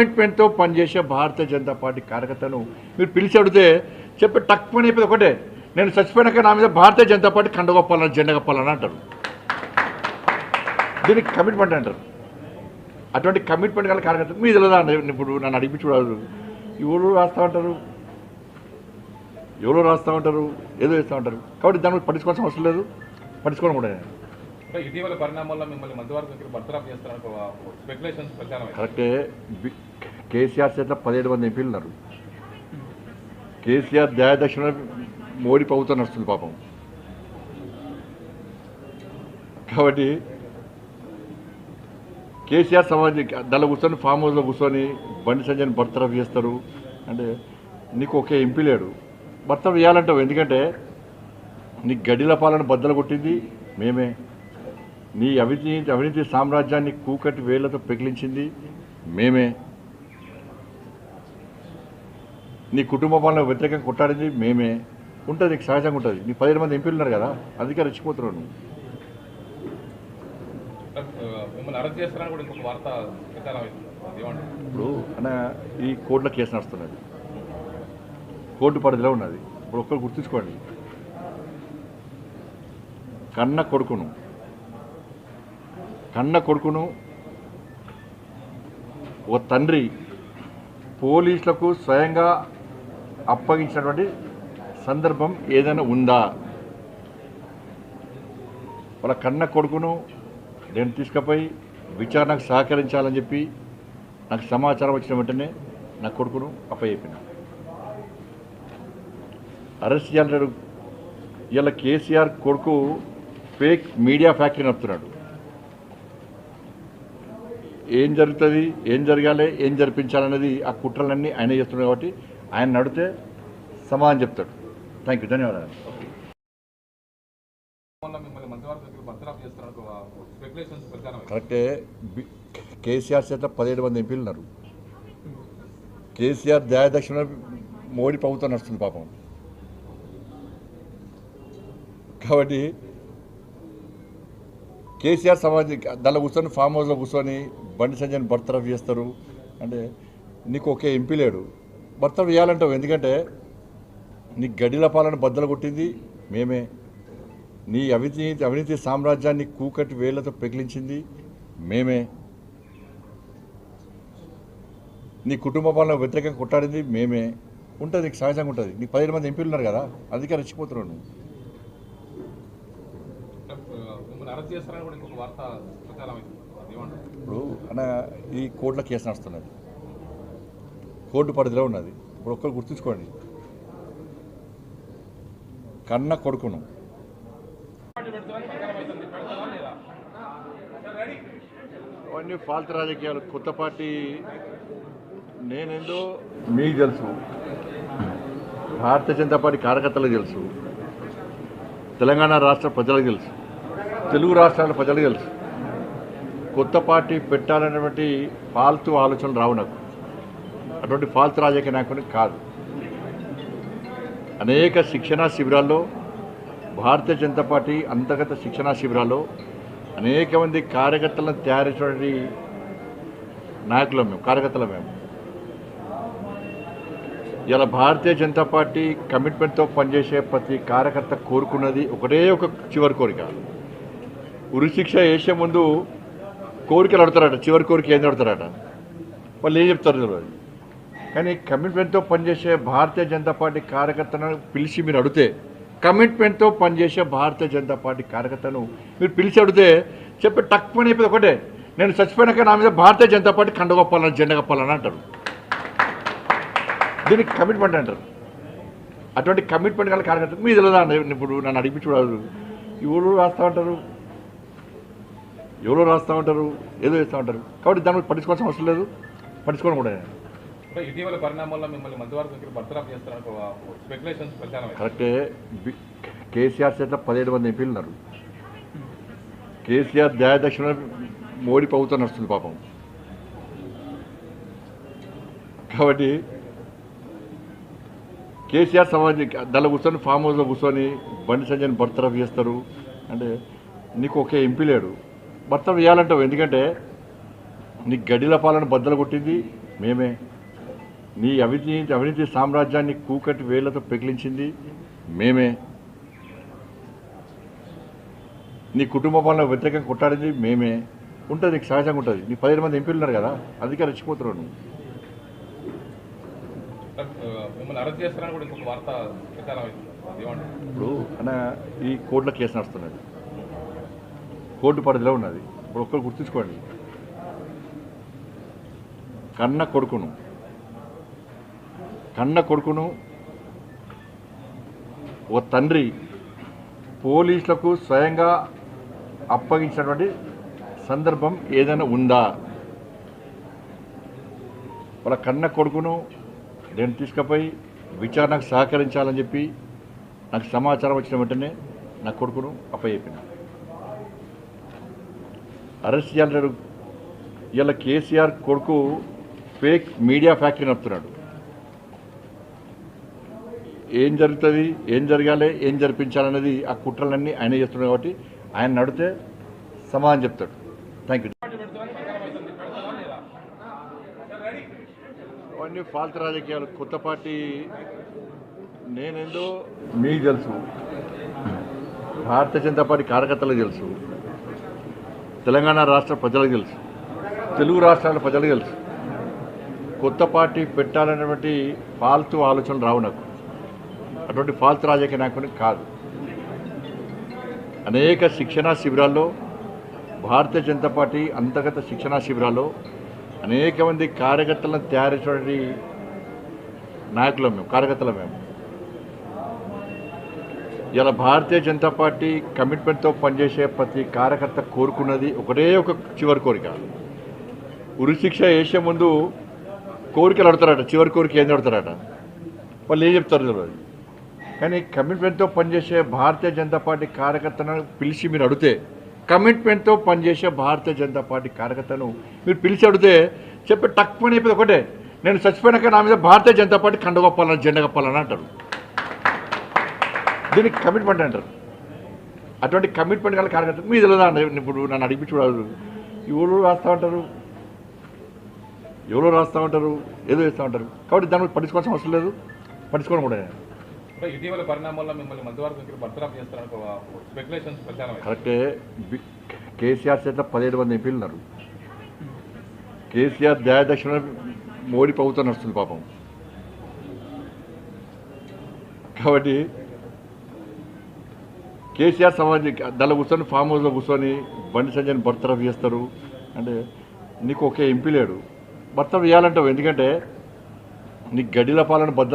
కమిట్మెంట్తో పనిచేసే భారతీయ జనతా పార్టీ కార్యకర్తను మీరు పిలిచి అడిగితే చెప్పి టక్కుమని అయిపోయింది ఒకటే, నేను చచ్చిపోయినాక నా మీద భారతీయ జనతా పార్టీ కండ కప్పాలని జెండా కప్పాలని అంటారు. దీనికి కమిట్మెంట్ అంటారు. అటువంటి కమిట్మెంట్ గల కార్యకర్త మీ తెలియదా అండి? ఇప్పుడు నన్ను అడిగి చూడాలి, ఎవరు రాస్తూ ఉంటారు, ఎవరో రాస్తూ ఉంటారు, ఏదో చేస్తూ ఉంటారు. కాబట్టి దాన్ని పట్టించుకోవాల్సిన అవసరం లేదు, పట్టించుకోవడం కూడా. ఇటీవల పరిణామాల్లో మిమ్మల్ని మంత్రివర్గం బర్తరఫ్ చేస్తారని స్పెక్యులేషన్స్ ప్రచారం. కరెక్టే. కేసీఆర్ చేత 17 మంది ఎంపీలు ఉన్నారు. కేసీఆర్ దయాదక్షిణ మోడీ ప్రభుత్వం నడుస్తుంది పాపం. కాబట్టి కేసీఆర్ సమాజం దానిలో కూర్చొని ఫామ్ హౌస్లో కూర్చొని బండి సంజయ్ని బర్తరఫ్ చేస్తారు అంటే నీకు ఒకే ఎంపీ లేడు, బర్తరఫ్ చేయాలంటావు. ఎందుకంటే నీ గడిల పాలన బద్దలు కొట్టింది మేమే, నీ అవినీతి సామ్రాజ్యాన్ని కూకటి వేళ్లతో పెకిలించింది మేమే, నీ కుటుంబ పాలన వ్యతిరేకంగా కొట్టాడింది మేమే. ఉంటుంది, నీకు సహజంగా ఉంటుంది. నీ 17 మంది ఎంపీలు ఉన్నారు కదా, అందుకే రెచ్చిపోతున్నావు నువ్వు. ఇప్పుడు అన్న ఈ కోర్టులో కేసు నడుస్తున్నది, కోర్టు పరిధిలో ఉన్నది. ఇప్పుడు ఒక్కరు గుర్తుంచుకోండి, కన్న కొడుకును ఒక తండ్రి పోలీసులకు స్వయంగా అప్పగించినటువంటి సందర్భం ఏదైనా ఉందా? వాళ్ళ కన్న కొడుకును నేను తీసుకుపోయి విచారణకు సహకరించాలని చెప్పి నాకు సమాచారం వచ్చిన వెంటనే నా కొడుకును అప్పచెప్పిన. అరెస్ట్ చేయాలంటాడు. ఇలా కేసీఆర్ కొడుకు ఫేక్ మీడియా ఫ్యాక్టరీ నడుపుతున్నాడు. ఏం జరుగుతుంది, ఏం జరగాలి, ఏం జరిపించాలనేది ఆ కుట్రలన్నీ ఆయన చేస్తున్నాడు. కాబట్టి ఆయన నడితే సమాధానం చెప్తాడు. థ్యాంక్ యూ, ధన్యవాదాలు. కరెక్టే. కేసీఆర్ చేత 17 మంది ఎంపీలు ఉన్నారు. కేసీఆర్ దయాదక్షిణ మోడీ ప్రభుత్వం నడుస్తుంది పాపం. కాబట్టి కేసీఆర్ సమాజం దానిలో కూర్చొని ఫామ్ హౌస్లో కూర్చొని బండి సంజయ్ని బర్తరఫ్ చేస్తారు అంటే నీకు ఒకే ఎంపీ లేడు, బర్తరఫ్ చేయాలంటావు. ఎందుకంటే నీ గడిల పాలన బద్దలు కొట్టింది మేమే, నీ అవినీతి సామ్రాజ్యాన్ని కూకటి వేళ్లతో పెకిలించింది మేమే, నీ కుటుంబ పాలన వ్యతిరేకంగా కొట్టాడింది మేమే. ఉంటుంది, నీకు సహజంగా ఉంటుంది. నీకు 17 మంది ఎంపీలు ఉన్నారు కదా, అందుకే రెచ్చిపోతున్నావు నువ్వు. ఇప్పుడు అన్న ఈ కోర్టులో కేసు నడుస్తున్నది, కోర్టు పరిధిలో ఉన్నది. ఇప్పుడు ఒక్కరు గుర్తుంచుకోండి, కన్న కొడుకును అవన్నీ ఫాల్తు రాజకీయాలు. కొత్త పార్టీ నేనేందో మీకు తెలుసు, భారతీయ జనతా పార్టీ కార్యకర్తలకు తెలుసు, తెలంగాణ రాష్ట్ర ప్రజలకు తెలుసు, తెలుగు రాష్ట్రాల ప్రజలకు తెలుసు. కొత్త పార్టీ పెట్టాలనేటువంటి ఫాల్తు ఆలోచనలు రావు నాకు. అటువంటి ఫాల్తు రాజకీయ నాయకుని కాదు. అనేక శిక్షణా శిబిరాల్లో, భారతీయ జనతా పార్టీ అంతర్గత శిక్షణా శిబిరాల్లో అనేక మంది కార్యకర్తలను తయారు చేసినటువంటి నాయకులం మేము, కార్యకర్తలు మేము. ఇలా భారతీయ జనతా పార్టీ కమిట్మెంట్తో పనిచేసే ప్రతి కార్యకర్త కోరుకున్నది ఒకటే ఒక చివరి కోరిక. ఉరిశిక్ష వేసే ముందు కోరికలు అడతారట, చివరి కోరిక ఏం అడతారట, వాళ్ళు ఏం చెప్తారు తెలియదు. కానీ కమిట్మెంట్తో పనిచేసే భారతీయ జనతా పార్టీ కార్యకర్తను పిలిచి మీరు అడిగితే, కమిట్మెంట్తో పనిచేసే భారతీయ జనతా పార్టీ కార్యకర్తను మీరు పిలిచి అడిగితే చెప్పి టక్కుమని అయిపోయింది ఒకటే, నేను చచ్చిపోయినాక నా మీద భారతీయ జనతా పార్టీ కండ కప్పాలని జెండా కప్పాలని అంటారు. దీనికి కమిట్మెంట్ అంటారు. అటువంటి కమిట్మెంట్ గల కార్యకర్త మీ తెలియదా అండి? ఇప్పుడు నన్ను అడిగి చూడాలి, ఎవరు రాస్తూ ఉంటారు, ఎవరో రాస్తూ ఉంటారు, ఏదో చేస్తూ ఉంటారు. కాబట్టి దాన్ని పట్టించుకోవాల్సిన అవసరం లేదు, పట్టించుకోవడం కూడా. ఇటీవల పరిణామాల్లో మిమ్మల్ని మంత్రివర్గం బర్తరఫ్ చేస్తారని స్పెక్యులేషన్స్ ప్రచారం. కరెక్టే. కేసీఆర్ చేత 17 మంది ఎంపీలు ఉన్నారు. కేసీఆర్ దయాదక్షిణ మోడీ ప్రభుత్వం నడుస్తుంది పాపం. కాబట్టి కేసీఆర్ సమాజం దానిలో కూర్చొని ఫామ్ హౌస్లో కూర్చొని బండి సంజయ్ని బర్తరఫ్ చేస్తారు అంటే నీకు ఒకే ఎంపీ లేడు, బర్తరఫ్ చేయాలంటావు. ఎందుకంటే నీ గడిల పాలన బద్దలు కొట్టింది మేమే. నీ అవినీతి సామ్రాజ్యాన్ని కూకటి వేళ్లతో పెకిలించింది మేమే. నీ కుటుంబ పాలన వ్యతిరేకంగా కొట్టాడింది మేమే. ఉంటుంది, నీకు సహజంగా ఉంటుంది. నీ 15 మంది ఎంపీలు ఉన్నారు కదా, అందుకే రెచ్చిపోతున్నావు నువ్వు. మిమ్మల్ని అరెస్ట్ చేస్తారని కూడా ఇంకొక వార్త ప్రచారం అవుతుంది. ఇప్పుడు అన్న ఈ కోర్టులో కేసు నడుస్తున్నది, కోర్టు పరిధిలో ఉన్నది. ఇప్పుడు ఒక్కరు గుర్తుంచుకోండి, కన్న కొడుకును ఒక తండ్రి పోలీసులకు స్వయంగా అప్పగించినటువంటి సందర్భం ఏదైనా ఉందా? వాళ్ళ కన్న కొడుకును నేను తీసుకుపోయి విచారణకు సహకరించాలని చెప్పి నాకు సమాచారం వచ్చిన వెంటనే నా కొడుకును అప్పచెప్పిన. అరెస్ట్ చేయాలంటాడు. ఇలా కేసీఆర్ కొడుకు ఫేక్ మీడియా ఫ్యాక్టరీ నడుపుతున్నాడు. ఏం జరుగుతుంది, ఏం జరగాలి, ఏం జరిపించాలనేది ఆ కుట్రలన్నీ ఆయన చేస్తున్నాడు. కాబట్టి ఆయన నడితే సమాధానం చెప్తాడు. Thank you. అవన్నీ ఫాల్తు రాజకీయాలు. కొత్త పార్టీ నేనేందో మీకు తెలుసు, భారతీయ జనతా పార్టీ కార్యకర్తలకు తెలుసు, తెలంగాణ రాష్ట్ర ప్రజలకు తెలుసు, తెలుగు రాష్ట్రాల ప్రజలకు తెలుసు. కొత్త పార్టీ పెట్టాలనేటువంటి ఫాల్తు ఆలోచనలు రావు నాకు. అటువంటి ఫాల్తు రాజకీయ నాయకునికి కాదు. అనేక శిక్షణా శిబిరాల్లో, భారతీయ జనతా పార్టీ అంతర్గత శిక్షణా శిబిరాల్లో అనేక మంది కార్యకర్తలను తయారు చేసినటువంటి నాయకులం మేము, కార్యకర్తలం మేము. ఇలా భారతీయ జనతా పార్టీ కమిట్మెంట్తో పనిచేసే ప్రతి కార్యకర్త కోరుకున్నది ఒకటే ఒక చివరి కోరిక. ఉరిశిక్ష వేసే ముందు కోరికలు అడతారట, చివరి కోరిక ఏం అడతారట, వాళ్ళు ఏం చెప్తారు తెలియదు. కానీ కమిట్మెంట్తో పనిచేసే భారతీయ జనతా పార్టీ కార్యకర్తలను పిలిచి మీరు అడిగితే, కమిట్మెంట్తో పనిచేసే భారతీయ జనతా పార్టీ కార్యకర్తను మీరు పిలిచి అడిగితే చెప్పి టక్కుమని చెప్పేది ఒకటే, నేను చచ్చిపోయినాక నా మీద భారతీయ జనతా పార్టీ కండ కప్పాలని, జెండా కప్పాలని అంటారు. దీనికి కమిట్మెంట్ అంటారు. అటువంటి కమిట్మెంట్ గల కార్యకర్త మీ తెలియదా అండి? ఇప్పుడు నన్ను అడిగి చూడాలి, ఎవరు రాస్తూ ఉంటారు, ఏదో చేస్తూ ఉంటారు. కాబట్టి దాని మీద పట్టించుకోవాల్సిన అవసరం లేదు, పట్టించుకోవడం కూడా. ఇటీవల పరిణామాల్లో మిమ్మల్ని మంత్రివర్గం బర్తరఫ్ చేస్తారని స్పెక్యులేషన్స్ ప్రచారం. కరెక్టే. కేసీఆర్ చేత 17 మంది ఎంపీలు ఉన్నారు. కేసీఆర్ దయాదక్షిణ మోడీ ప్రభుత్వం నడుస్తుంది పాపం. కాబట్టి కేసీఆర్ సమాజం దానిలో కూర్చొని ఫామ్ హౌస్లో కూర్చొని బండి సంజయ్ని బర్తరఫ్ చేస్తారు అంటే నీకు ఒకే ఎంపీ లేడు, బర్తరఫ్ చేయాలంటావు. ఎందుకంటే నీకు గడిల పాలన